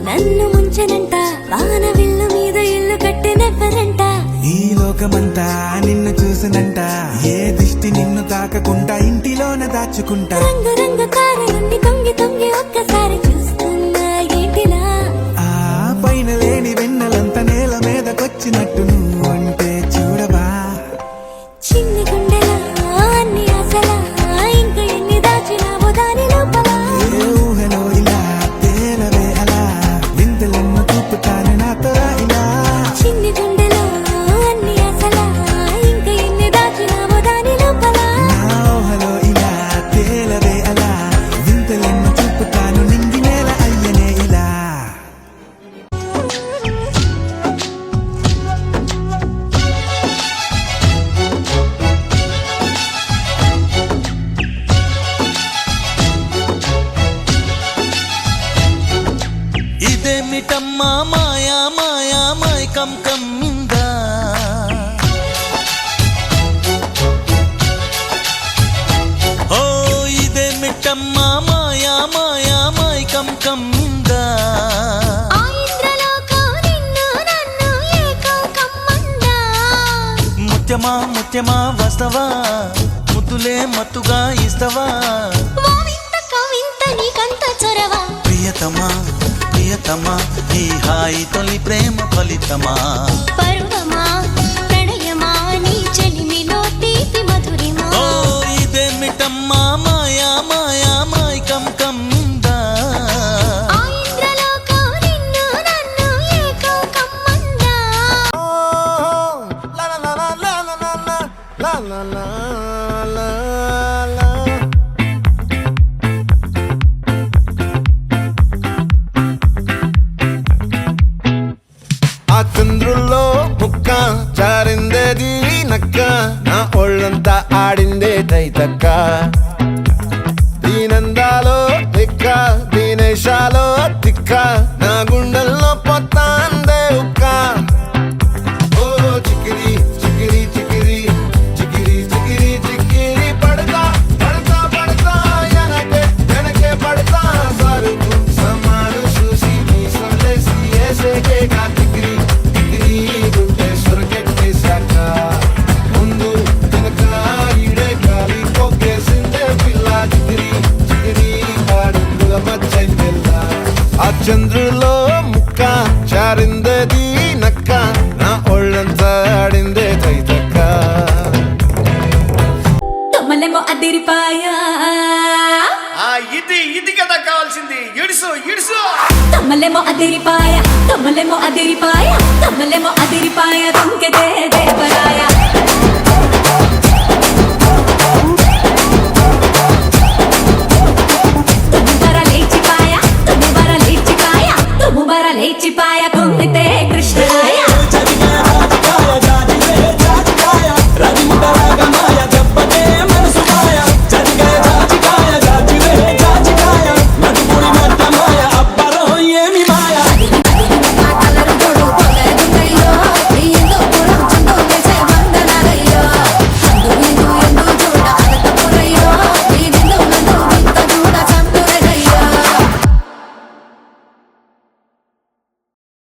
నన్ను ముంచనంట వాన విల్లు మీద ఇల్లు కట్టినెవ్వరంట ఈ లోకమంతా నిన్ను చూసినంట ఏ దిష్టి నిన్ను తాకకుండా ఇంటిలోన దాచుకుంటా రంగు రంగు తారలన్నీ తొంగి తొంగి ఒక్కసారి చూస్తున్నా ఏంటిలా ఆ పైన లేని వెన్నెలంత నేల మీదకొచ్చినట్టు నువ్వు అంటే చూడవా చిన్ని గుండెలా అన్ని ఆశలా ఇంకా ఎన్ని దాచినావో దాని లోపల ఏ ఊహలో ఇలా తేలవే అలా వింతలెన్నో చూపుతాను నాతో ఇలా చిన్ని గుండెలో అన్ని ఆశలా ఇంకా ఎన్ని దాచినావో దాని లోపల నా ఊహలో ఇలా తేలవే అలా వింతలెన్నో చూపుతాను నింగి నేల అయ్యనే ఇలా ఇదేమిటమ్మా మాయా మాయా మైకం కమ్మిందా ఓ ఇదేమిటమ్మా మాయా మాయా మైకం కమ్మిందా ఆ ఇంద్రలోకం నిన్ను నన్ను ఏకం కమ్మందా ముత్యమా ముత్యమా వస్తవా ముద్దులే మత్తుగా ఇస్తవా ఓ వింత కవింత నీకంత చొరవా ప్రియతమా ప్రియతమా ఈ హాయి తొలి ప్రేమ ఫలితమా పరువమా ప్రణయమా నీ చెలిమిలో తీపి మధురిమా ఓ ఇదేమిటమ్మా మాయా మాయా మైకం కమ్మిందా ఆ ఇంద్రలోకం నిన్ను నన్ను ఏకం కమ్మందా ఆ చంద్రుల్లో ముక్క జారిందేది నక్క నా ఒళ్ళంతా ఆడిందే తైతక్క దీనందాలో తిక్క దీనేశాలో తిక్క నా గుండెల్లో పొత్తాందే ఉక్క ఓ చికిరి చికిరి చికిరి చికిరి చికిరి చికిరి పడతా పడతా పడతా ఎనకే ఎనకే పడతా సరుకు సమాను చూసి నీ సందేశి ఏసేకే గా చికిరి చికిరి గుండె సొరకెట్టేశాక ముందు వెనక ఈడే గాలి కొక్కేసిందే పిల్ల చికిరి చికిరి ఆడుల మచ్చందెల్ల ఆ చంద్రులో ముక్క చారిందేది నక్క నా ఒళ్ళంతా ఆడిందే తైతక్క తొమ్మలేమో అదిరిపాయా ఇది కదా కావాల్సింది ఇడుసు ఇడుసు తొమ్మలేమో అదిరిపాయ తొమ్మలేమో అదిరిపాయ తొమ్మలేమో అదిరిపాయ తొంకెతే దేవరాయ